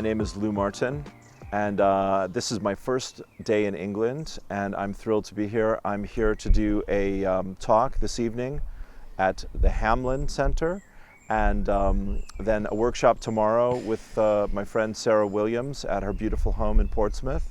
My name is Lou Martin, and this is my first day in England, and I'm thrilled to be here. I'm here to do a talk this evening at the Hamblin Centre, and then a workshop tomorrow with my friend Sarah Williams at her beautiful home in Portsmouth.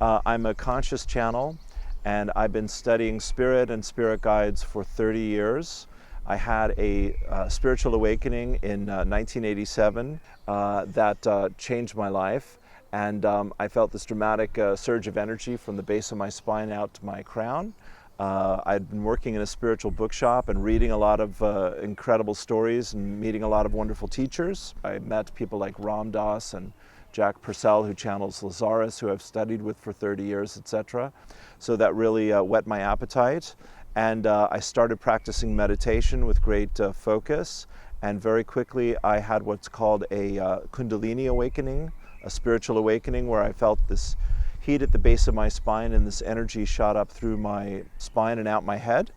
I'm a conscious channel, and I've been studying spirit and spirit guides for 30 years. I had a spiritual awakening in 1987 that changed my life, and I felt this dramatic surge of energy from the base of my spine out to my crown. I'd been working in a spiritual bookshop and reading a lot of incredible stories and meeting a lot of wonderful teachers. I met people like Ram Dass and Jack Purcell, who channels Lazarus, who I've studied with for 30 years, etc. So that really whet my appetite. And I started practicing meditation with great focus, and very quickly I had what's called a Kundalini awakening, a spiritual awakening, where I felt this heat at the base of my spine and this energy shot up through my spine and out my head.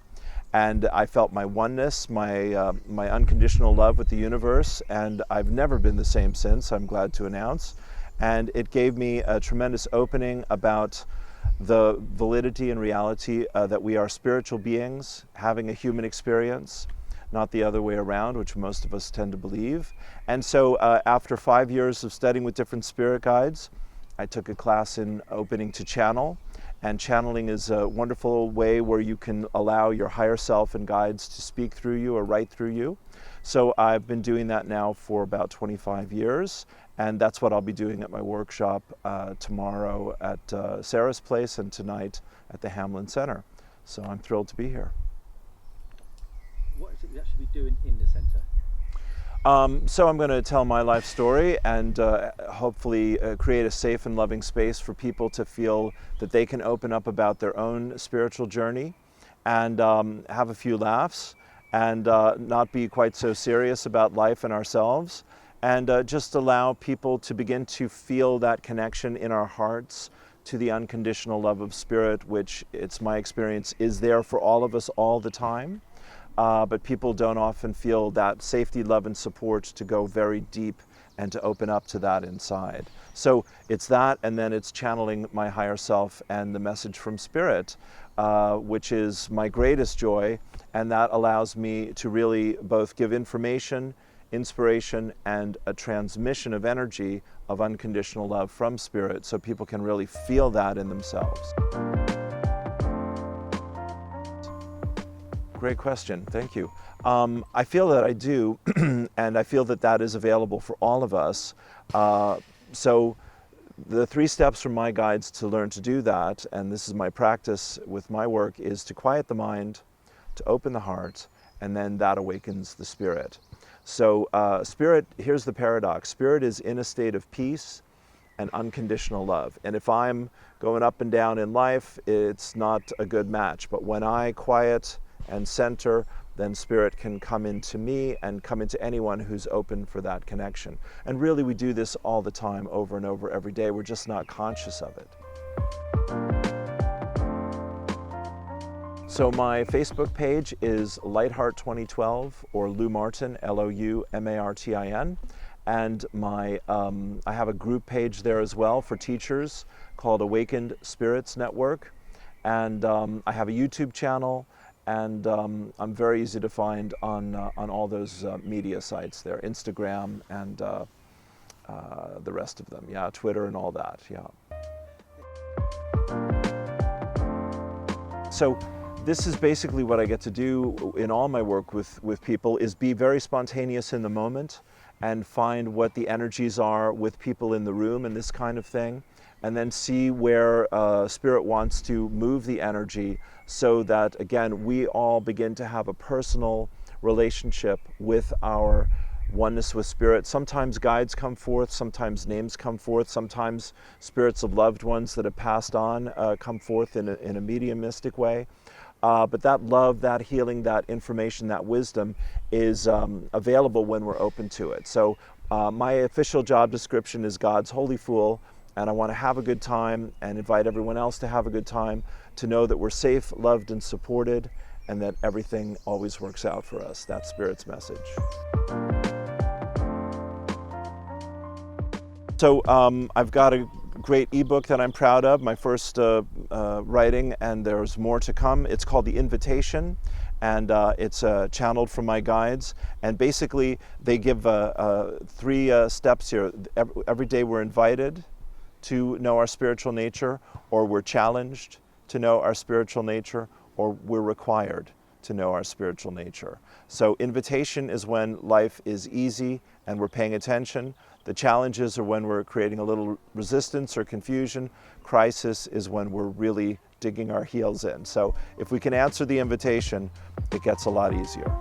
And I felt my oneness, my unconditional love with the universe, and I've never been the same since, I'm glad to announce. And it gave me a tremendous opening about the validity and reality that we are spiritual beings having a human experience, not the other way around, which most of us tend to believe. And so after 5 years of studying with different spirit guides, I took a class in opening to channel. And channeling is a wonderful way where you can allow your higher self and guides to speak through you or write through you. So I've been doing that now for about 25 years. And that's what I'll be doing at my workshop tomorrow at Sarah's place and tonight at the Hamblin Centre. So I'm thrilled to be here. What is it you actually be doing in the centre? So I'm going to tell my life story and hopefully create a safe and loving space for people to feel that they can open up about their own spiritual journey and have a few laughs and not be quite so serious about life and ourselves, and just allow people to begin to feel that connection in our hearts to the unconditional love of spirit, which, it's my experience, is there for all of us all the time. But people don't often feel that safety, love, and support to go very deep and to open up to that inside. So it's that, and then it's channeling my higher self and the message from spirit, which is my greatest joy, and that allows me to really both give information, inspiration, and a transmission of energy of unconditional love from spirit, so people can really feel that in themselves. Great question, thank you. I feel that I do, and I feel that that is available for all of us. So the 3 steps from my guides to learn to do that, and this is my practice with my work, is to quiet the mind, to open the heart, and then that awakens the spirit. So spirit, here's the paradox. Spirit is in a state of peace and unconditional love. And if I'm going up and down in life, it's not a good match. But when I quiet and center, then spirit can come into me and come into anyone who's open for that connection. And really we do this all the time, over and over every day. We're just not conscious of it. So my Facebook page is Lightheart2012 or Lou Martin, L-O-U-M-A-R-T-I-N. And I have a group page there as well for teachers called Awakened Spirits Network. And I have a YouTube channel, and I'm very easy to find on all those media sites there, Instagram and the rest of them, yeah, Twitter and all that, yeah. So this is basically what I get to do in all my work with people, is be very spontaneous in the moment and find what the energies are with people in the room and this kind of thing, and then see where spirit wants to move the energy, so that, again, we all begin to have a personal relationship with our oneness with spirit. Sometimes guides come forth, sometimes names come forth, sometimes spirits of loved ones that have passed on come forth in a mediumistic way. But that love, that healing, that information, that wisdom is available when we're open to it. So my official job description is God's holy fool, and I want to have a good time and invite everyone else to have a good time, to know that we're safe, loved, and supported, and that everything always works out for us. That's Spirit's message. So I've got a great ebook that I'm proud of, my first writing, and there's more to come. It's called The Invitation, and it's channeled from my guides. And basically, they give 3 steps here. Every day we're invited to know our spiritual nature, or we're challenged to know our spiritual nature, or we're required to know our spiritual nature. So invitation is when life is easy and we're paying attention. The challenges are when we're creating a little resistance or confusion. Crisis is when we're really digging our heels in. So if we can answer the invitation, it gets a lot easier.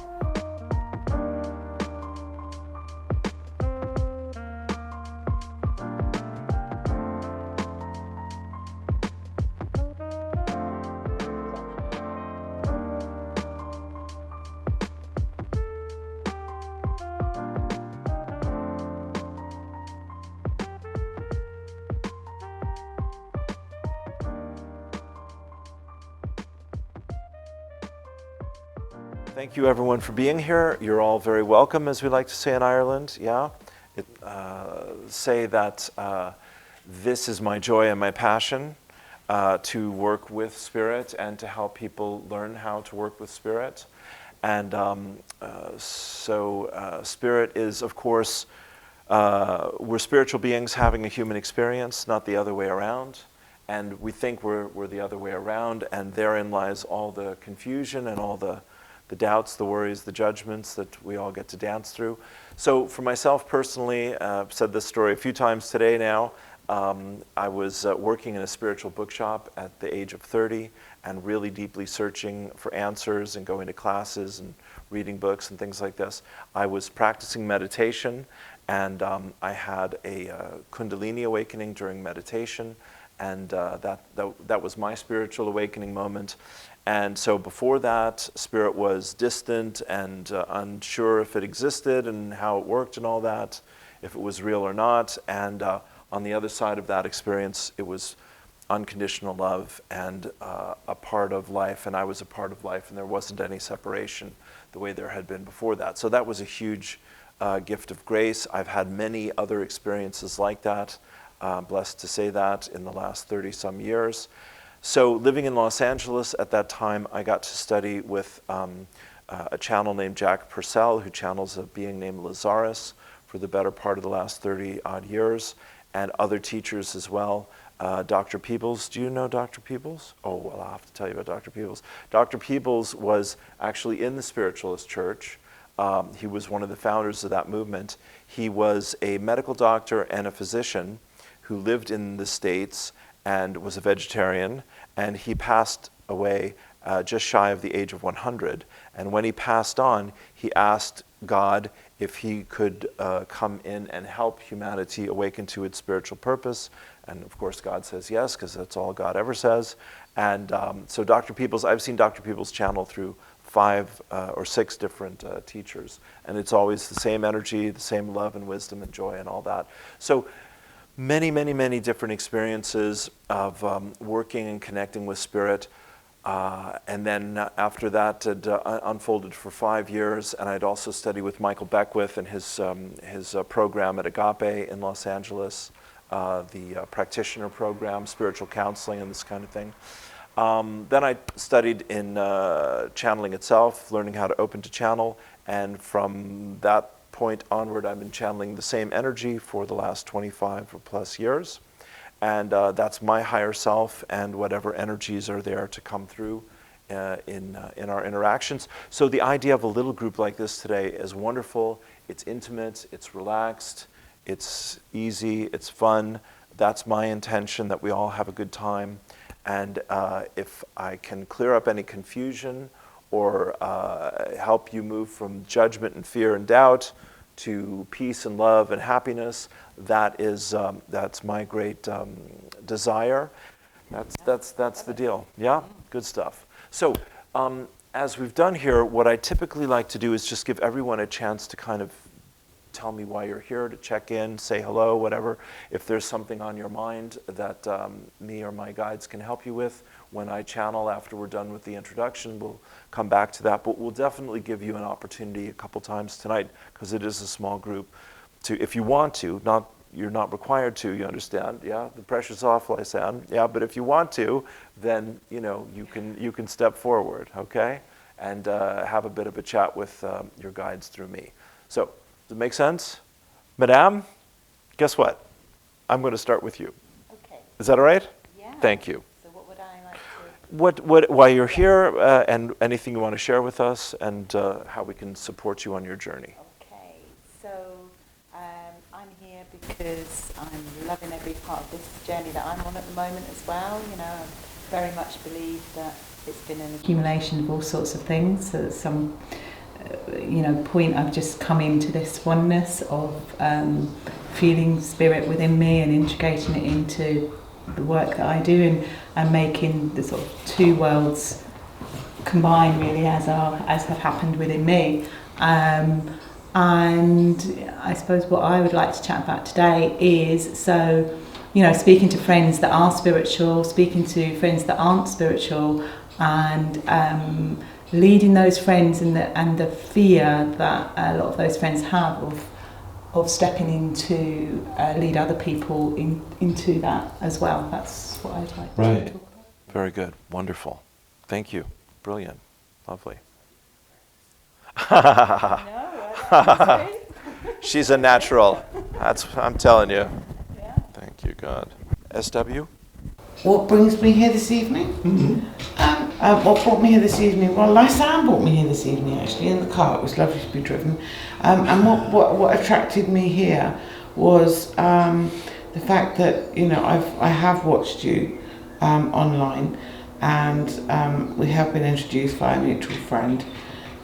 Thank you everyone for being here. You're all very welcome, as we like to say in Ireland. Yeah, say that this is my joy and my passion, to work with Spirit and to help people learn how to work with Spirit. And Spirit is, of course, we're spiritual beings having a human experience, not the other way around. And we think we're the other way around, and therein lies all the confusion and all the doubts, the worries, the judgments that we all get to dance through. So for myself personally, I've said this story a few times today now. I was working in a spiritual bookshop at the age of 30 and really deeply searching for answers and going to classes and reading books and things like this. I was practicing meditation, and I had a Kundalini awakening during meditation, and that was my spiritual awakening moment. And so before that, Spirit was distant and unsure if it existed and how it worked and all that, if it was real or not. And on the other side of that experience, it was unconditional love and a part of life, and I was a part of life, and there wasn't any separation the way there had been before that. So that was a huge gift of grace. I've had many other experiences like that, blessed to say that, in the last 30-some years. So living in Los Angeles at that time, I got to study with a channel named Jack Purcell, who channels a being named Lazarus for the better part of the last 30-odd years, and other teachers as well. Dr. Peebles, do you know Dr. Peebles? Oh, well, I'll have to tell you about Dr. Peebles. Dr. Peebles was actually in the Spiritualist Church. He was one of the founders of that movement. He was a medical doctor and a physician who lived in the States and was a vegetarian, and he passed away just shy of the age of 100. And when he passed on, he asked God if he could come in and help humanity awaken to its spiritual purpose. And of course God says yes, because that's all God ever says. And so Dr. Peebles, I've seen Dr. Peebles channel through 5 or 6 different teachers, and it's always the same energy, the same love and wisdom and joy and all that. So many, many, many different experiences of working and connecting with Spirit. And then after that, it unfolded for 5 years, and I'd also studied with Michael Beckwith and his program at Agape in Los Angeles, the practitioner program, spiritual counseling, and this kind of thing. Then I studied in channeling itself, learning how to open to channel, and from that point onward, I've been channeling the same energy for the last 25 or plus years. And that's my higher self and whatever energies are there to come through in our interactions. So the idea of a little group like this today is wonderful. It's intimate, it's relaxed, it's easy, it's fun. That's my intention, that we all have a good time. And if I can clear up any confusion or help you move from judgment and fear and doubt to peace and love and happiness, that's my great desire. That's the deal. Yeah, good stuff. So as we've done here, what I typically like to do is just give everyone a chance to kind of tell me why you're here, to check in, say hello, whatever. If there's something on your mind that me or my guides can help you with, when I channel after we're done with the introduction, we'll come back to that. But we'll definitely give you an opportunity a couple times tonight, because it is a small group, to, if you want to, not you're not required to, you understand? Yeah, the pressure's off, Lysanne. Yeah, but if you want to, then, you know, you can step forward, okay? And have a bit of a chat with your guides through me. So, does it make sense? Madame, guess what? I'm going to start with you. Okay. Is that all right? Yeah. Thank you. So what would I like to... Why you're here, and anything you want to share with us, and how we can support you on your journey. Okay, so I'm here because I'm loving every part of this journey that I'm on at the moment as well. You know, I very much believe that it's been an accumulation of all sorts of things. So at some point I've just come into this oneness of feeling spirit within me and integrating it into the work that I do, and making the sort of two worlds combine really as have happened within me. And I suppose what I would like to chat about today is, so, you know, speaking to friends that are spiritual, speaking to friends that aren't spiritual, and leading those friends and the fear that a lot of those friends have of stepping into lead other people into that as well. That's what I'd like to talk about. Very good. Wonderful. Thank you. Brilliant. Lovely. She's a natural. I'm telling you. Yeah. Thank you, God. SW? What brings me here this evening? What brought me here this evening? Well, Lysanne brought me here this evening, actually, in the car. It was lovely to be driven. And what attracted me here was the fact that, you know, I have watched you online, and we have been introduced by a mutual friend,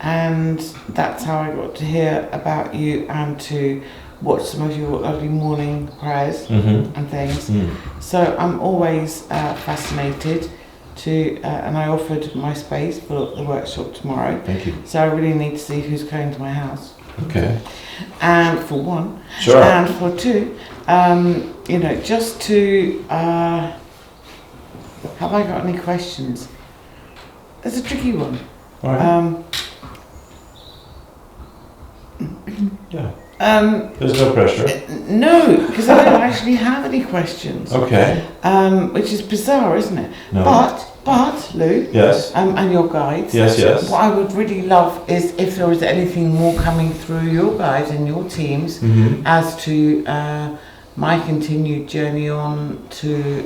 and that's how I got to hear about you and to watch some of your lovely morning prayers and things. So I'm always fascinated to, and I offered my space for the workshop tomorrow. Thank you. So I really need to see who's coming to my house. Okay. And for one, Sure. and for two, you know, just to, have I got any questions? It's a tricky one. All right. Yeah. There's no pressure. No, because I don't actually have any questions. Okay. Which is bizarre, isn't it? No. But Lou. Yes. And your guides. Yes. What I would really love is if there was anything more coming through your guides and your teams as to my continued journey on to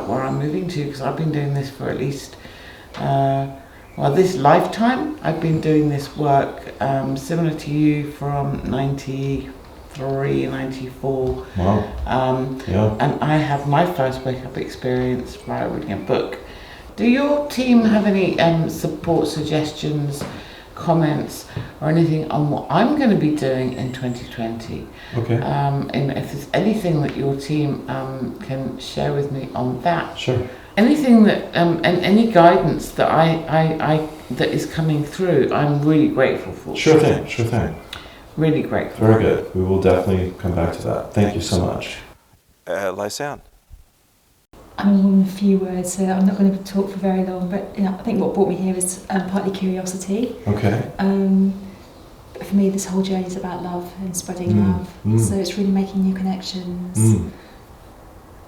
where I'm moving to, because I've been doing this for at least this lifetime. I've been doing this work similar to you from 93, 94. Wow. Yeah. And I have my first wake-up experience by reading a book. Do your team have any support, suggestions, comments, or anything on what I'm going to be doing in 2020? Okay. And if there's anything that your team can share with me on that. Sure. Anything that and any guidance that I that is coming through, I'm really grateful for. Sure thing. Really grateful. Very good. We will definitely come back to that. Thank you so much. Lysanne? A few words, so I'm not going to talk for very long, but I think what brought me here is partly curiosity. Okay. For me, this whole journey is about love and spreading love, so it's really making new connections.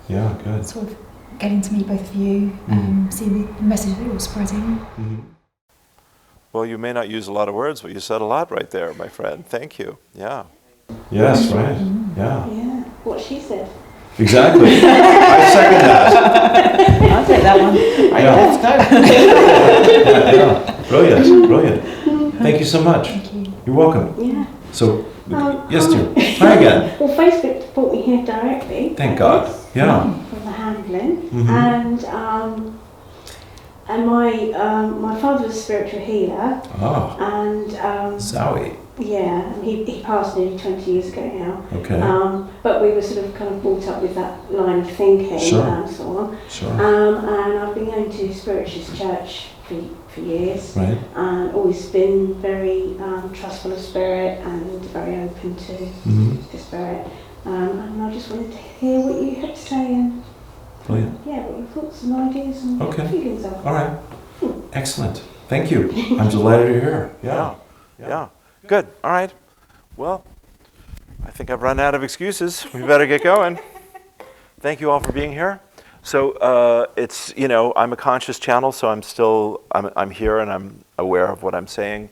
Yeah, good. Sort of getting to meet both of you, seeing the message that you're spreading. Well, you may not use a lot of words, but you said a lot right there, my friend. Thank you. Yeah. Yes, right. Yeah. Yeah, what she said. Exactly. I second that. I'll take that one. Right, Yeah. let's go. Yeah. Brilliant. Thank you so much. Thank you. You're welcome. Yeah. So, yes, dear. Try again. Well, Facebook brought me here directly. Thank God. Yeah. From the Hamblin, and my father was a spiritual healer, and Zowie. yeah, and he passed nearly 20 years ago now. Okay. But we were sort of kind of brought up with that line of thinking and so on. Sure. And I've been going to Spiritualist Church for years, Right. and always been very trustful of spirit and very open to spirit. And I just wanted to hear what you had to say and Brilliant. what your thoughts and ideas and feelings are. All right. Excellent. Thank you. I'm delighted you're here. Yeah. Good. All right. Well, I think I've run out of excuses. We better get going. Thank you all for being here. So it's, you know, I'm a conscious channel, so I'm here and I'm aware of what I'm saying.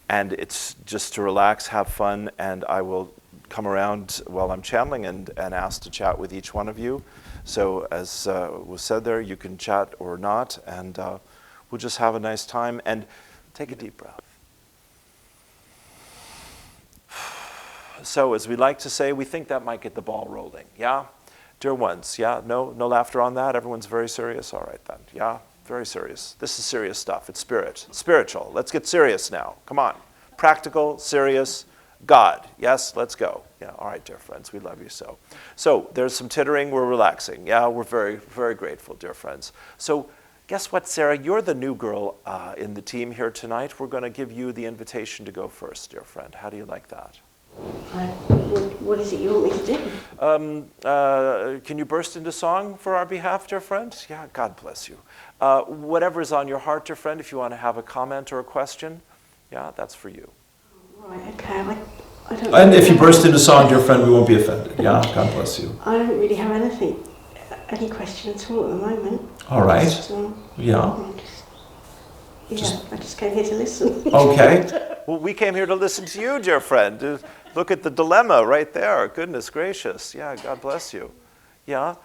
And it's just to relax, have fun, and I will come around while I'm channeling and ask to chat with each one of you. So as was said there, you can chat or not, and we'll just have a nice time. And take a deep breath. So as we like to say, we think that might get the ball rolling, yeah? Dear ones, yeah? No laughter on that? Everyone's very serious? All right then, yeah? Very serious. This is serious stuff. It's spiritual. Let's get serious now. Come on. Practical, serious, God. Yes, let's go. Yeah, all right, dear friends, we love you so. So there's some tittering. We're relaxing. Yeah, we're very, very grateful, dear friends. So guess what, Sarah? You're the new girl in the team here tonight. We're going to give you the invitation to go first, dear friend. How do you like that? What is it you want me to do? Can you burst into song for our behalf, dear friend? Yeah, God bless you. Whatever is on your heart, dear friend, if you want to have a comment or a question, yeah, that's for you. Right, okay. I don't And if you burst into song, dear friend, we won't be offended. Yeah, God bless you. I don't really have any question at all at the moment. All right. Just, Yeah. I just came here to listen. Okay. Well, we came here to listen to you, dear friend. Look at the dilemma right there. Goodness gracious. Yeah, God bless you. Yeah.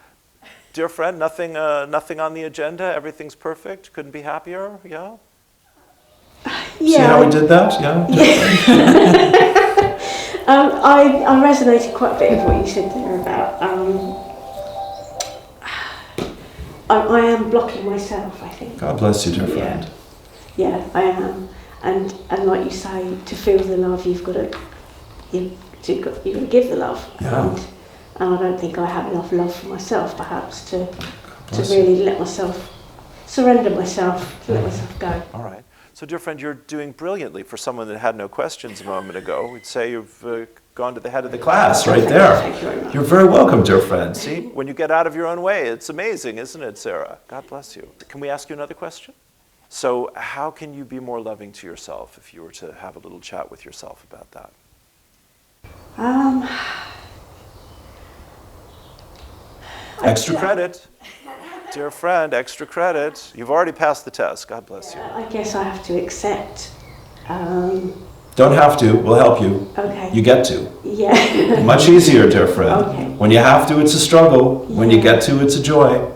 Dear friend, nothing on the agenda. Everything's perfect. Couldn't be happier. Yeah. Yeah. See how we did that? Yeah. I resonated quite a bit with what you said there about. I am blocking myself, I think. God bless you, dear friend. Yeah, I am. And like you say, to feel the love, you've got to give the love. Yeah. And I don't think I have enough love for myself, perhaps, to really let myself surrender myself, to let myself go. All right. So, dear friend, you're doing brilliantly for someone that had no questions a moment ago. We'd say you've gone to the head of the class right there. Thank you very much. You're very welcome, dear friend. See, when you get out of your own way, it's amazing, isn't it, Sarah? God bless you. Can we ask you another question? So, how can you be more loving to yourself if you were to have a little chat with yourself about that? Extra credit. Dear friend, extra credit. You've already passed the test. God bless you. I guess I have to accept. Don't have to. We'll help you. Okay. You get to. Yeah. Much easier, dear friend. Okay. When you have to, it's a struggle. When you get to, it's a joy.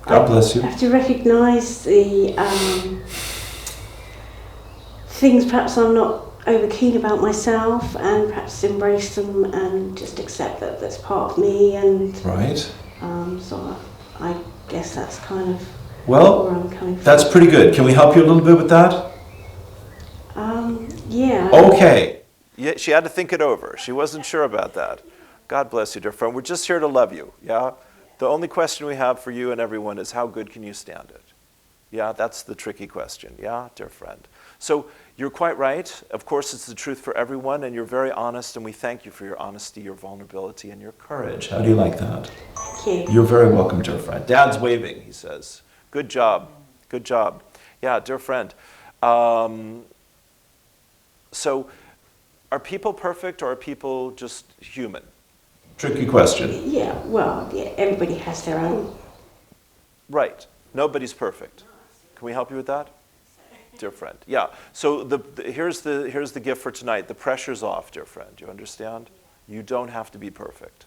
God bless you. I have to recognise the things perhaps I'm not over keen about myself, and perhaps embrace them and just accept that that's part of me. And Right. so I guess that's kind of Well, where I'm coming from. that's pretty good. Can we help you a little bit with that? Yeah. Okay. Yeah, she had to think it over. She wasn't sure about that. God bless you, dear friend. We're just here to love you, yeah? The only question we have for you and everyone is how good can you stand it? Yeah, that's the tricky question, yeah, dear friend. So you're quite right. Of course, it's the truth for everyone, and you're very honest, and we thank you for your honesty, your vulnerability, and your courage. How do you like that? Thank you. You're very welcome, dear friend. Dad's waving, he says. Good job. Good job. Yeah, dear friend. So are people perfect, or are people just human? Tricky question. Yeah, well, yeah, everybody has their own. Right. Nobody's perfect. Can we help you with that? Dear friend. Yeah. So here's the gift for tonight. The pressure's off, dear friend. You understand? You don't have to be perfect.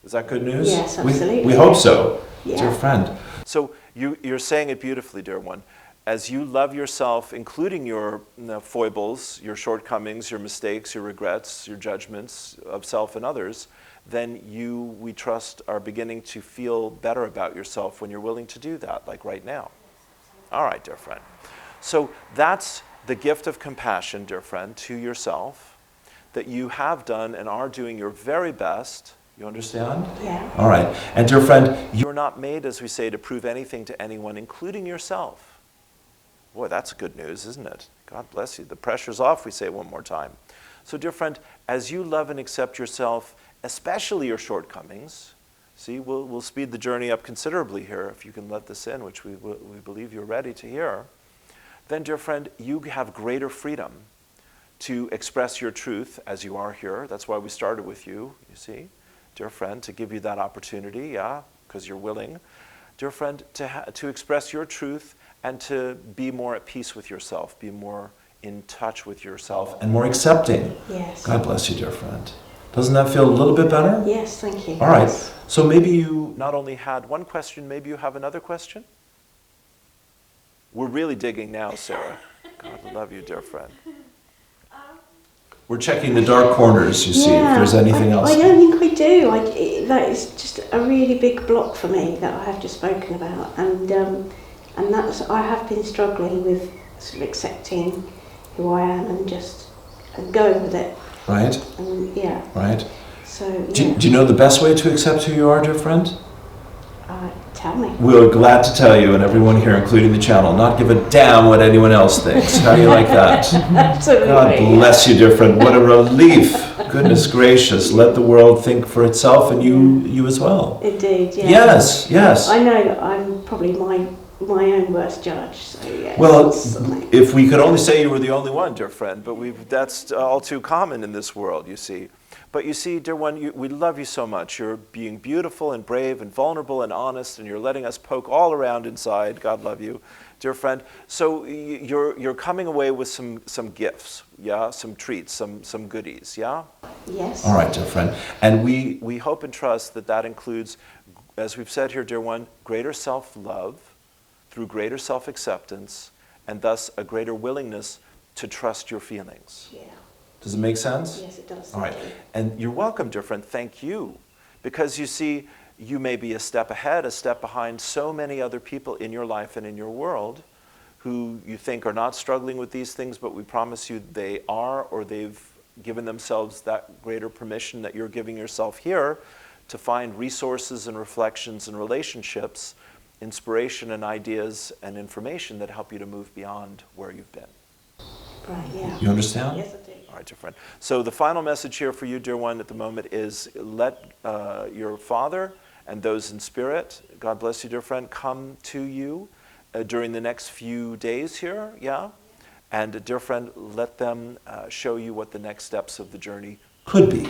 Is that good news? Yes, absolutely. We hope so, Yeah. dear friend. So you're saying it beautifully, dear one. As you love yourself, including your foibles, your shortcomings, your mistakes, your regrets, your judgments of self and others, then you, we trust, are beginning to feel better about yourself when you're willing to do that, like right now. All right, dear friend. So that's the gift of compassion, dear friend, to yourself, that you have done and are doing your very best. You understand? Yeah. All right. And dear friend, You're not made, as we say, to prove anything to anyone, including yourself. Boy, that's good news, isn't it? God bless you. The pressure's off, we say it one more time. So, dear friend, as you love and accept yourself, especially your shortcomings, see, we'll speed the journey up considerably here if you can let this in, which we believe you're ready to hear. Then, dear friend, you have greater freedom to express your truth as you are here. That's why we started with you, you see, dear friend, to give you that opportunity, yeah, because you're willing. Dear friend, to express your truth and to be more at peace with yourself, be more in touch with yourself. And more accepting. Yes. God bless you, dear friend. Doesn't that feel a little bit better? Yes, thank you. All right. Yes. So maybe you not only had one question, maybe you have another question? We're really digging now, Sarah. God, I love you, dear friend. We're checking the dark corners, you see, if there's anything else. I don't think we do. That is just a really big block for me that I have just spoken about, and that's I have been struggling with sort of accepting who I am and just going with it. Right? And yeah. Right. So yeah. Do you know the best way to accept who you are, dear friend? Tell me. We're glad to tell you, and everyone here, including the channel, not give a damn what anyone else thinks. How do you like that? Absolutely. God bless you, dear friend. What a relief. Goodness gracious. Let the world think for itself, and you as well. Indeed, yeah. Yes, yes. I know that I'm probably my own worst judge, so yeah. Well, if we could only say you were the only one, dear friend, but that's all too common in this world, you see. But you see, dear one, we love you so much. You're being beautiful and brave and vulnerable and honest, and you're letting us poke all around inside. God love you, dear friend. So you're coming away with some gifts, yeah, some treats, some goodies, yeah. Yes. All right, dear friend. And We hope and trust that includes, as we've said here, dear one, greater self-love through greater self-acceptance, and thus a greater willingness to trust your feelings. Yeah. Does it make sense? Yes, it does. All right. And you're welcome, dear friend. Thank you. Because you see, you may be a step ahead, a step behind so many other people in your life and in your world who you think are not struggling with these things, but we promise you they are, or they've given themselves that greater permission that you're giving yourself here to find resources and reflections and relationships, inspiration and ideas and information that help you to move beyond where you've been. Right, yeah. You understand? Yes, I do. All right, dear friend. So the final message here for you, dear one, at the moment is let your Father and those in spirit, God bless you, dear friend, come to you during the next few days here, yeah? And dear friend, let them show you what the next steps of the journey Could be.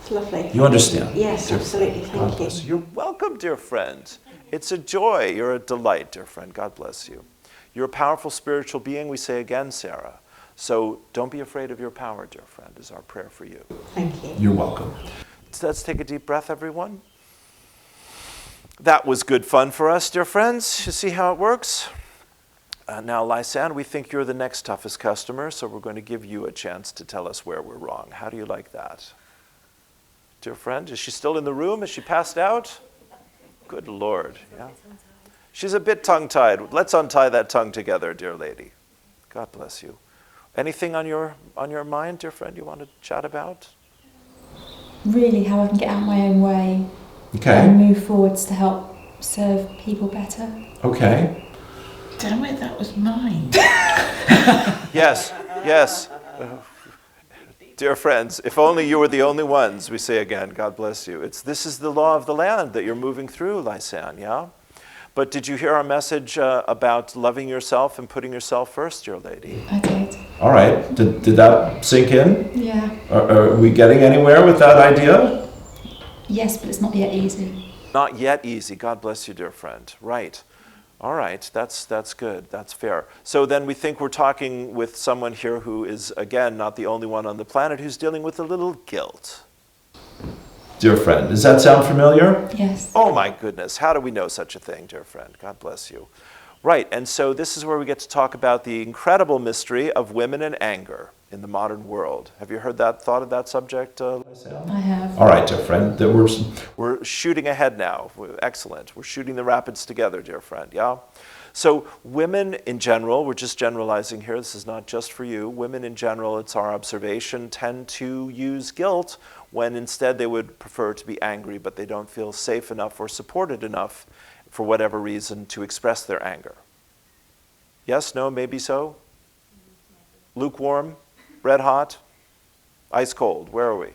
It's lovely. You understand? Yes, dear absolutely. friend. God Thank you. bless you. You're welcome, dear friend. It's a joy. You're a delight, dear friend. God bless you. You're a powerful spiritual being, we say again, Sarah. So don't be afraid of your power, dear friend, is our prayer for you. Thank you. You're welcome. So let's take a deep breath, everyone. That was good fun for us, dear friends. You see how it works? Now, Lysanne, we think you're the next toughest customer, so we're going to give you a chance to tell us where we're wrong. How do you like that? Dear friend, is she still in the room? Is she passed out? Good Lord, yeah. She's a bit tongue-tied. Let's untie that tongue together, dear lady. God bless you. Anything on your mind, dear friend, you want to chat about? Really, how I can get out of my own way Okay. and move forwards to help serve people better. Okay. Damn it, that was mine. Yes, yes. Dear friends, if only you were the only ones, we say again, God bless you. This is the law of the land that you're moving through, Lysanne, yeah? But did you hear our message about loving yourself and putting yourself first, dear lady? I did. All right. Did that sink in? Yeah. Are we getting anywhere with that idea? Yes, but it's not yet easy. Not yet easy. God bless you, dear friend. Right. All right. That's good. That's fair. So then we think we're talking with someone here who is, again, not the only one on the planet who's dealing with a little guilt. Dear friend, does that sound familiar? Yes. Oh my goodness, how do we know such a thing, dear friend? God bless you. Right, and so this is where we get to talk about the incredible mystery of women and anger in the modern world. Have you thought of that subject, Lysanne? I have. All right, dear friend. We're shooting ahead now. Excellent. We're shooting the rapids together, dear friend, yeah? So women in general, we're just generalizing here, this is not just for you, women in general, it's our observation, tend to use guilt when instead they would prefer to be angry, but they don't feel safe enough or supported enough for whatever reason to express their anger. Yes, no, maybe so? Lukewarm, red hot, ice cold, where are we?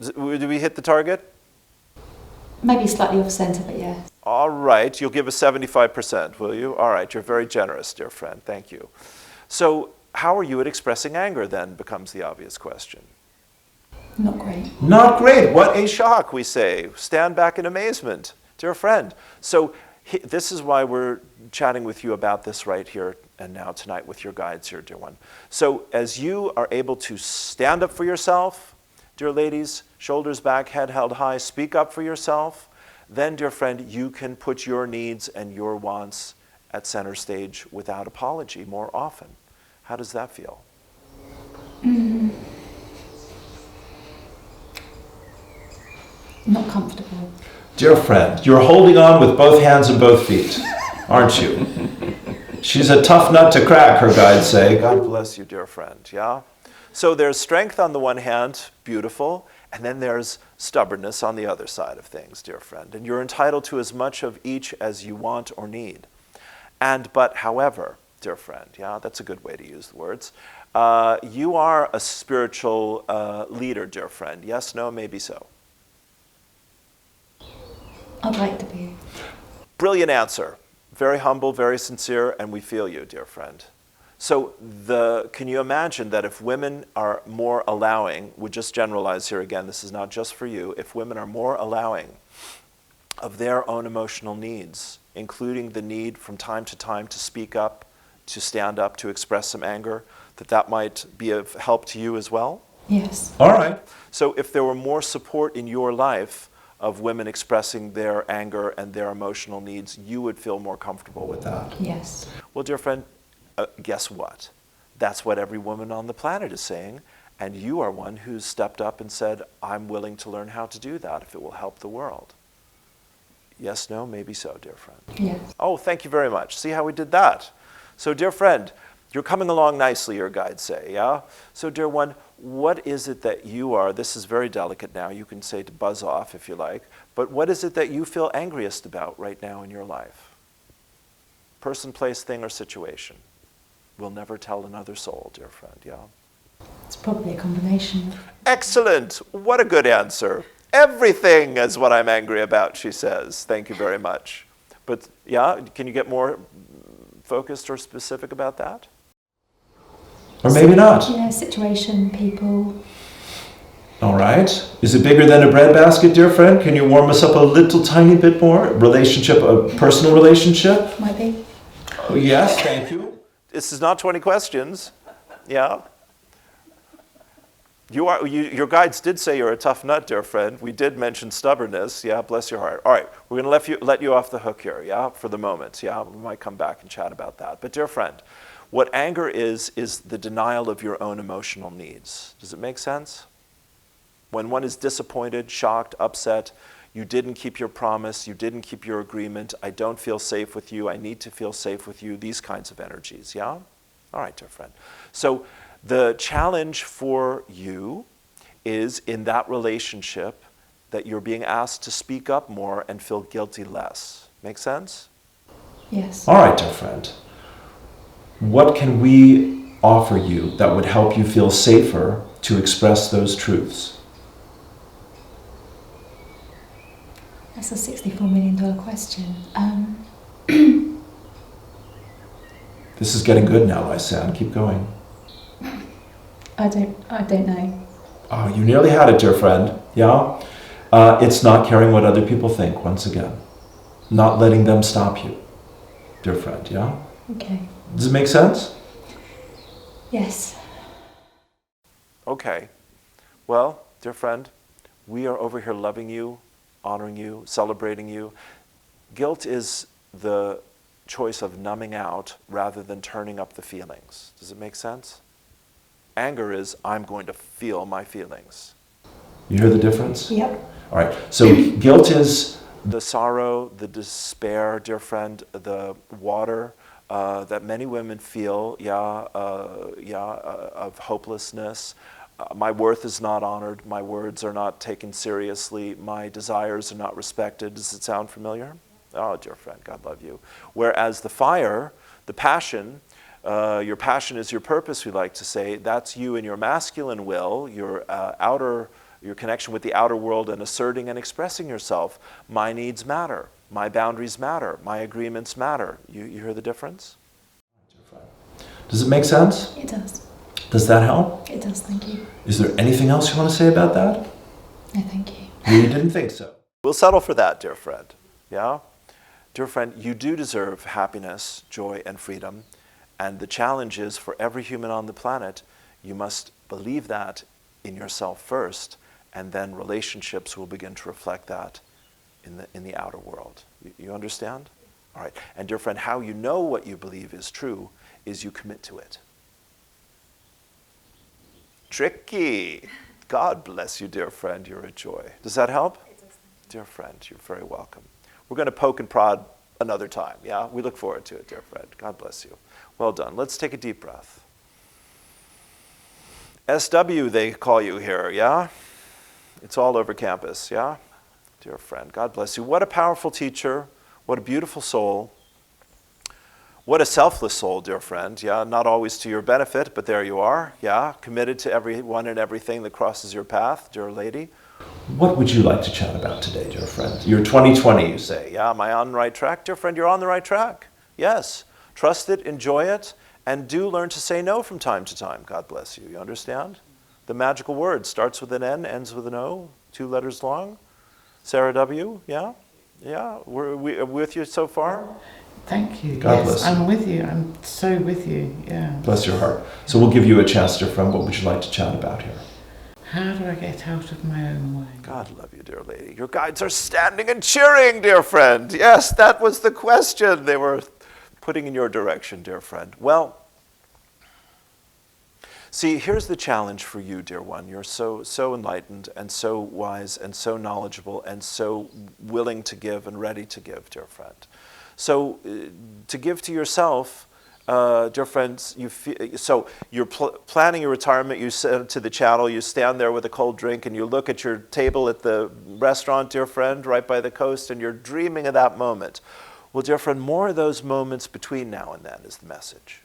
Did we hit the target? Maybe slightly off centre, but yeah. All right, you'll give us 75%, will you? All right, you're very generous, dear friend. Thank you. So how are you at expressing anger then becomes the obvious question. Not great. Not great. What a shock, we say. Stand back in amazement, dear friend. So this is why we're chatting with you about this right here and now tonight with your guides here, dear one. So as you are able to stand up for yourself, dear ladies, shoulders back, head held high, speak up for yourself, then, dear friend, you can put your needs and your wants at center stage without apology more often. How does that feel? Not comfortable. Dear friend, you're holding on with both hands and both feet, aren't you? She's a tough nut to crack, her guides say. God bless you, dear friend, yeah? So there's strength on the one hand, beautiful, and then there's stubbornness on the other side of things, dear friend. And you're entitled to as much of each as you want or need. But however, dear friend, yeah, that's a good way to use the words. You are a spiritual leader, dear friend. Yes, no, maybe so. I'd like to be. Brilliant answer. Very humble, very sincere, and we feel you, dear friend. So can you imagine that if women are more allowing, we just generalize here again, this is not just for you, if women are more allowing of their own emotional needs, including the need from time to speak up, to stand up, to express some anger, that might be of help to you as well? Yes. All right. So if there were more support in your life of women expressing their anger and their emotional needs, you would feel more comfortable with that. Yes. Well, dear friend, guess what? That's what every woman on the planet is saying, and you are one who's stepped up and said, I'm willing to learn how to do that if it will help the world. Yes, no, maybe so, dear friend. Yes. Oh, thank you very much. See how we did that? So, dear friend, you're coming along nicely, your guides say, yeah? So, dear one, what is it that you are, this is very delicate now, you can say to buzz off if you like, but what is it that you feel angriest about right now in your life? Person, place, thing, or situation? We'll never tell another soul, dear friend, yeah? It's probably a combination. Excellent! What a good answer. Everything is what I'm angry about, she says. Thank you very much. But yeah, can you get more focused or specific about that? Or maybe not. Yeah, situation, people. All right. Is it bigger than a breadbasket, dear friend? Can you warm us up a little tiny bit more? Relationship, a personal relationship? Might be. Oh, yes, thank you. This is not 20 questions. Yeah. Your guides did say you're a tough nut, dear friend. We did mention stubbornness. Yeah, bless your heart. All right, we're going to let you off the hook here, yeah, for the moment. Yeah, we might come back and chat about that. But dear friend, what anger is the denial of your own emotional needs. Does it make sense? When one is disappointed, shocked, upset, you didn't keep your promise, you didn't keep your agreement, I don't feel safe with you, I need to feel safe with you, these kinds of energies, yeah? All right, dear friend. So the challenge for you is in that relationship that you're being asked to speak up more and feel guilty less. Make sense? Yes. All right, dear friend. What can we offer you that would help you feel safer to express those truths? That's a $64 million question. This is getting good now, Lysanne. Keep going. I don't know. Oh, you nearly had it, dear friend. Yeah? It's not caring what other people think, once again. Not letting them stop you, dear friend, yeah? Okay. Does it make sense? Yes. Okay. Well, dear friend, we are over here loving you, honoring you, celebrating you. Guilt is the choice of numbing out rather than turning up the feelings. Does it make sense? Anger is, I'm going to feel my feelings. You hear the difference? Yep. All right. So guilt is the sorrow, the despair, dear friend, the water that many women feel, of hopelessness. My worth is not honored. My words are not taken seriously. My desires are not respected. Does it sound familiar? Oh, dear friend, God love you. Whereas the fire, the passion, your passion is your purpose, we like to say. That's you in your masculine will, your connection with the outer world and asserting and expressing yourself. My needs matter. My boundaries matter. My agreements matter. You hear the difference? Does it make sense? It does. Does that help? It does, thank you. Is there anything else you want to say about that? No, thank you. You didn't think so. We'll settle for that, dear friend. Yeah? Dear friend, you do deserve happiness, joy, and freedom. And the challenge is for every human on the planet, you must believe that in yourself first, and then relationships will begin to reflect that in the outer world. You understand? All right. And dear friend, how you know what you believe is true is you commit to it. Tricky. God bless you, dear friend. You're a joy. Does that help? It does. Dear friend, you're very welcome. We're going to poke and prod another time, yeah? We look forward to it, dear friend. God bless you. Well done. Let's take a deep breath. SW, they call you here, yeah? It's all over campus, yeah? Dear friend, God bless you. What a powerful teacher. What a beautiful soul. What a selfless soul, dear friend. Yeah, not always to your benefit, but there you are. Yeah, committed to everyone and everything that crosses your path, dear lady. What would you like to chat about today, dear friend? You're 2020, you say. Say, yeah, am I on the right track? Dear friend, you're on the right track. Yes. Trust it, enjoy it, and do learn to say no from time to time. God bless you. You understand? The magical word starts with an N, ends with an O, 2 letters long. Sarah W., yeah? Yeah, we're with you so far? Thank you. God yes, bless you. I'm with you. I'm so with you. Yeah. Bless your heart. So we'll give you a chance, dear friend. What would you like to chat about here? How do I get out of my own way? God love you, dear lady. Your guides are standing and cheering, dear friend. Yes, that was the question they were putting in your direction, dear friend. Well, see, here's the challenge for you, dear one. You're so enlightened and so wise and so knowledgeable and so willing to give and ready to give, dear friend. So to give to yourself, dear friends, so you're planning your retirement, you sit to the channel, you stand there with a cold drink and you look at your table at the restaurant, dear friend, right by the coast, and you're dreaming of that moment. Well, dear friend, more of those moments between now and then is the message.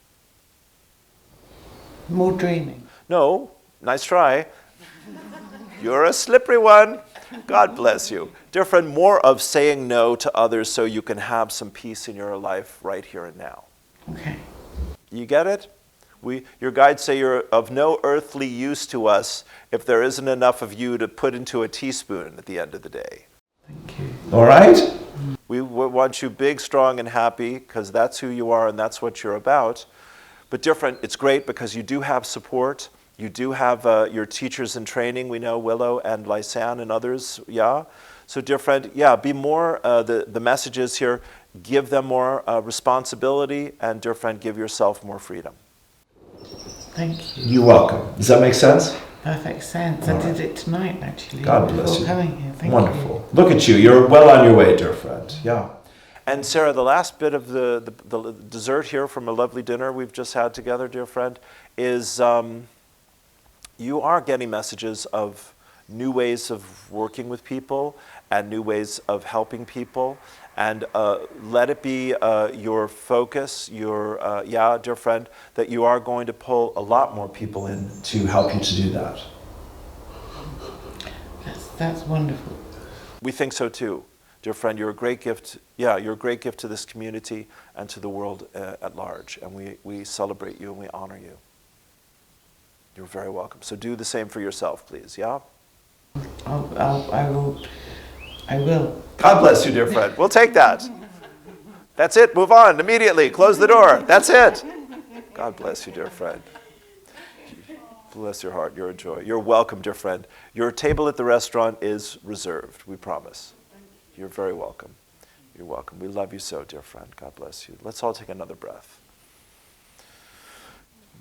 More dreaming. No, nice try. You're a slippery one. God bless you. Dear friend, more of saying no to others so you can have some peace in your life right here and now. Okay. You get it? Your guides say you're of no earthly use to us if there isn't enough of you to put into a teaspoon at the end of the day. Thank you. All right? We want you big, strong, and happy because that's who you are and that's what you're about. But dear friend, it's great because you do have support. You do have your teachers in training. We know Willow and Lysanne and others, yeah? So dear friend, yeah, be more, the messages here, give them more responsibility, and dear friend, give yourself more freedom. Thank you. You're welcome. Does that make sense? Perfect sense. I did it tonight, actually. God bless before you. coming here. Thank Wonderful. Look at you. You're well on your way, dear friend. Yeah. And Sarah, the last bit of the dessert here from a lovely dinner we've just had together, dear friend, is you are getting messages of new ways of working with people and new ways of helping people. And let it be your focus, yeah, dear friend, that you are going to pull a lot more people in. To help you to do that. That's wonderful. We think so too. Dear friend, you're a great gift. Yeah, you're a great gift to this community and to the world at large. And we celebrate you and we honor you. You're very welcome. So do the same for yourself, please, yeah? I will. God bless you, dear friend. We'll take that. That's it. Move on immediately. Close the door. That's it. God bless you, dear friend. Bless your heart. You're a joy. You're welcome, dear friend. Your table at the restaurant is reserved, we promise. You're very welcome. You're welcome. We love you so, dear friend. God bless you. Let's all take another breath.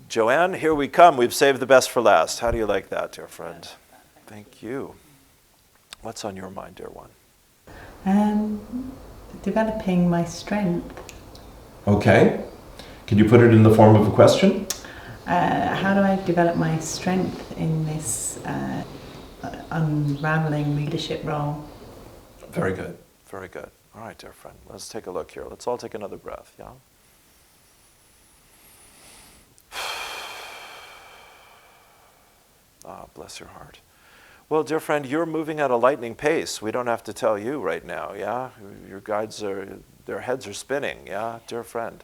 Joanne, here we come. We've saved the best for last. How do you like that, dear friend? Thank you. What's on your mind, dear one? Developing my strength. Okay. Can you put it in the form of a question? How do I develop my strength in this unraveling leadership role? Very good. Very good. All right, dear friend. Let's take a look here. Let's all take another breath, yeah? Ah, bless your heart. Well, dear friend, you're moving at a lightning pace. We don't have to tell you right now, yeah? Your guides their heads are spinning, yeah, dear friend.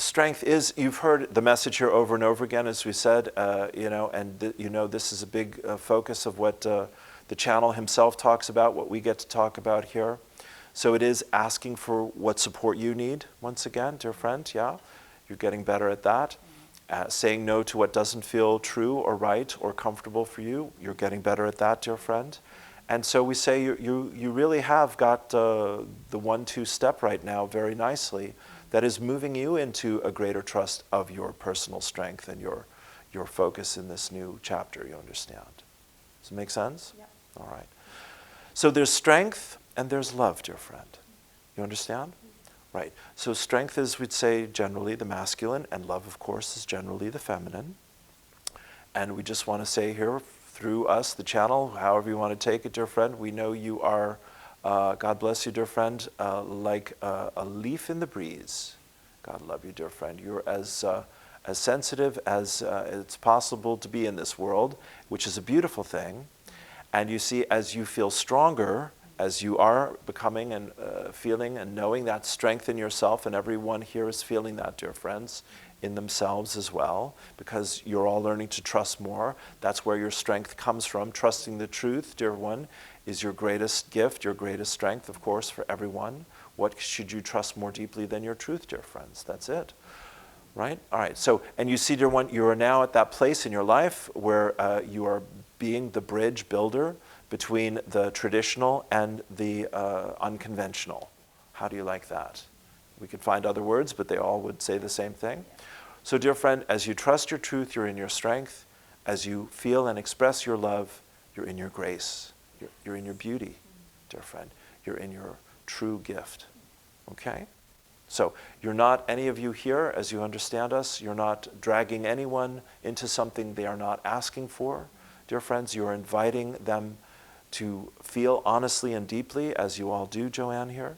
strength is, you've heard the message here over and over again, as we said, this is a big focus of what the channel himself talks about, what we get to talk about here. So it is asking for what support you need, once again, dear friend, yeah? You're getting better at that. Saying no to what doesn't feel true or right or comfortable for you, you're getting better at that, dear friend. And so we say you really have got the 1-2 step right now very nicely that is moving you into a greater trust of your personal strength and your focus in this new chapter, you understand. Does it make sense? Yep. All right. So there's strength and there's love, dear friend. You understand? Right. So strength is, we'd say, generally the masculine, and love, of course, is generally the feminine. And we just want to say here, through us, the channel, however you want to take it, dear friend, we know you are, God bless you, dear friend, like a leaf in the breeze. God love you, dear friend. You're as sensitive as it's possible to be in this world, which is a beautiful thing. And you see, as you feel stronger, as you are becoming and feeling and knowing that strength in yourself, and everyone here is feeling that, dear friends, in themselves as well, because you're all learning to trust more. That's where your strength comes from. Trusting the truth, dear one, is your greatest gift, your greatest strength, of course, for everyone. What should you trust more deeply than your truth, dear friends? That's it. Right? All right. So, and you see, dear one, you are now at that place in your life where you are being the bridge builder between the traditional and the unconventional. How do you like that? We could find other words, but they all would say the same thing. So, dear friend, as you trust your truth, you're in your strength. As you feel and express your love, you're in your grace. You're in your beauty, dear friend. You're in your true gift. Okay? So, you're not, any of you here, as you understand us, you're not dragging anyone into something they are not asking for. Dear friends, you're inviting them to feel honestly and deeply, as you all do, Joanne, here,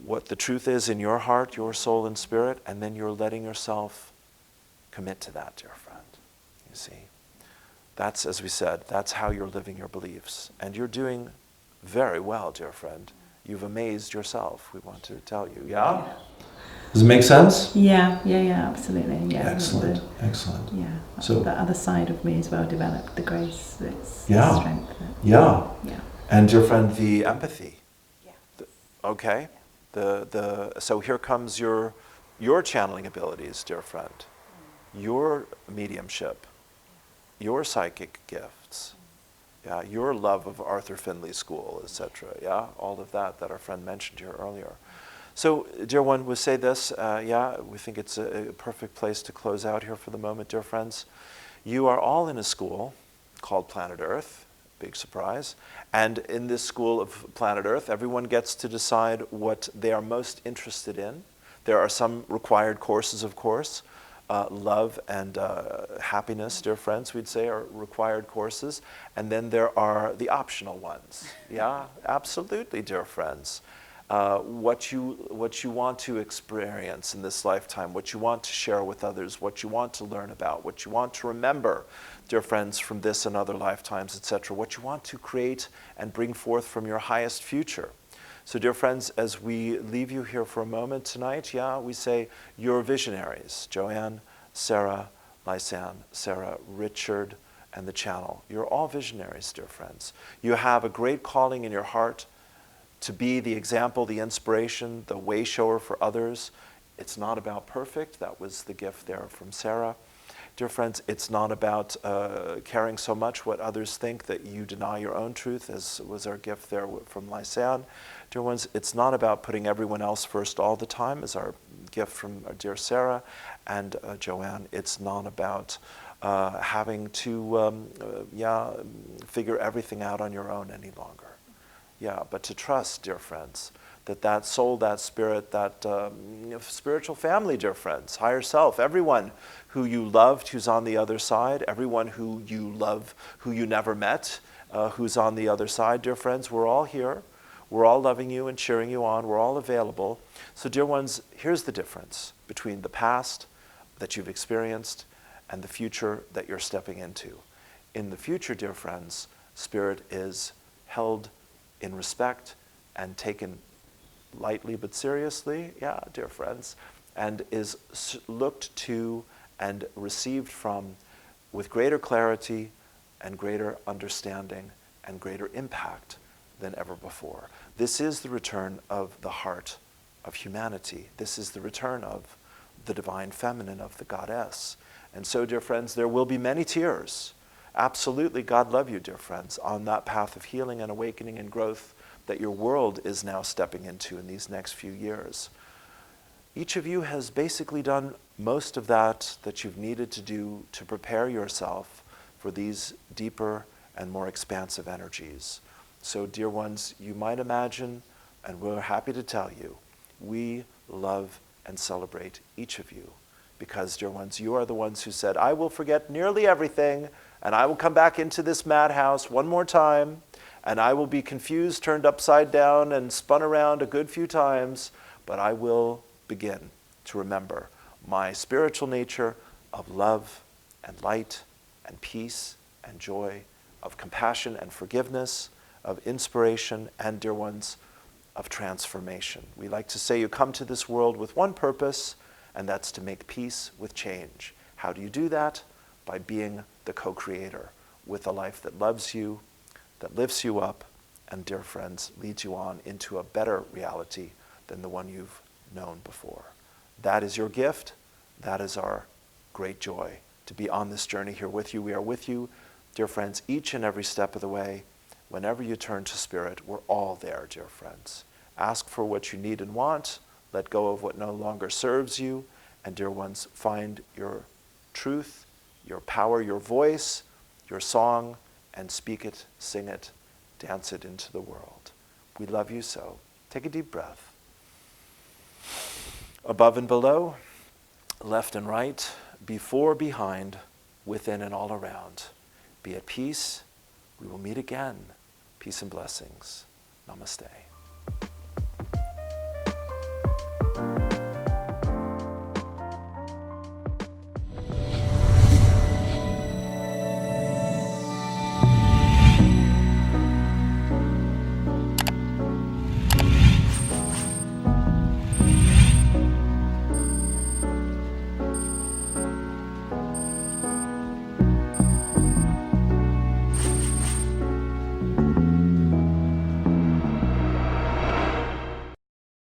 what the truth is in your heart, your soul and spirit, and then you're letting yourself commit to that, dear friend. You see, that's, as we said, that's how you're living your beliefs. And you're doing very well, dear friend. You've amazed yourself, we want to tell you. Yeah? Does it make sense? Yeah, absolutely. Yeah, Excellent, excellent. Yeah, So that other side of me as well developed, the grace, it's Yeah. strength. Yeah. Yeah. And dear friend, the empathy. Yeah. Okay? So here comes your channeling abilities, dear friend. Your mediumship. Your psychic gifts. Yeah, your love of Arthur Findlay School, etc. Yeah, all of that our friend mentioned here earlier. So, dear one, we'll say this, we think it's a perfect place to close out here for the moment, dear friends. You are all in a school called Planet Earth, big surprise, and in this school of Planet Earth, everyone gets to decide what they are most interested in. There are some required courses, of course. Love and happiness, dear friends, we'd say, are required courses. And then there are the optional ones. Yeah, absolutely, dear friends. What you want to experience in this lifetime, what you want to share with others, what you want to learn about, what you want to remember, dear friends, from this and other lifetimes, etc. What you want to create and bring forth from your highest future. So, dear friends, as we leave you here for a moment tonight, we say you're visionaries. Joanne, Sarah, Lysanne, Sarah, Richard, and the channel. You're all visionaries, dear friends. You have a great calling in your heart to be the example, the inspiration, the way shower for others. It's not about perfect. That was the gift there from Sarah. Dear friends, it's not about caring so much what others think that you deny your own truth, as was our gift there from Lysanne. Dear ones, it's not about putting everyone else first all the time, as our gift from our dear Sarah and Joanne. It's not about having to figure everything out on your own any longer. Yeah, but to trust, dear friends, that soul, that spirit, that spiritual family, dear friends, higher self, everyone who you loved, who's on the other side, everyone who you love, who you never met, who's on the other side, dear friends, we're all here. We're all loving you and cheering you on. We're all available. So, dear ones, here's the difference between the past that you've experienced and the future that you're stepping into. In the future, dear friends, spirit is held in respect and taken lightly but seriously, dear friends. and is looked to and received from with greater clarity and greater understanding and greater impact than ever before. This is the return of the heart of humanity. This is the return of the divine feminine, of the goddess. And so, dear friends, there will be many tears. Absolutely, God love you, dear friends, on that path of healing and awakening and growth that your world is now stepping into in these next few years. Each of you has basically done most of that you've needed to do to prepare yourself for these deeper and more expansive energies. So, dear ones, you might imagine, and we're happy to tell you, we love and celebrate each of you. Because, dear ones, you are the ones who said, I will forget nearly everything, and I will come back into this madhouse one more time, and I will be confused, turned upside down, and spun around a good few times, but I will begin to remember my spiritual nature of love and light and peace and joy, of compassion and forgiveness, of inspiration, and, dear ones, of transformation. We like to say you come to this world with one purpose, and that's to make peace with change. How do you do that? By being the co-creator with a life that loves you, that lifts you up, and, dear friends, leads you on into a better reality than the one you've known before. That is your gift. That is our great joy, to be on this journey here with you. We are with you, dear friends, each and every step of the way. Whenever you turn to Spirit, we're all there, dear friends. Ask for what you need and want. Let go of what no longer serves you. And, dear ones, find your truth, your power, your voice, your song, and speak it, sing it, dance it into the world. We love you so. Take a deep breath. Above and below, left and right, before, behind, within and all around. Be at peace. We will meet again. Peace and blessings. Namaste.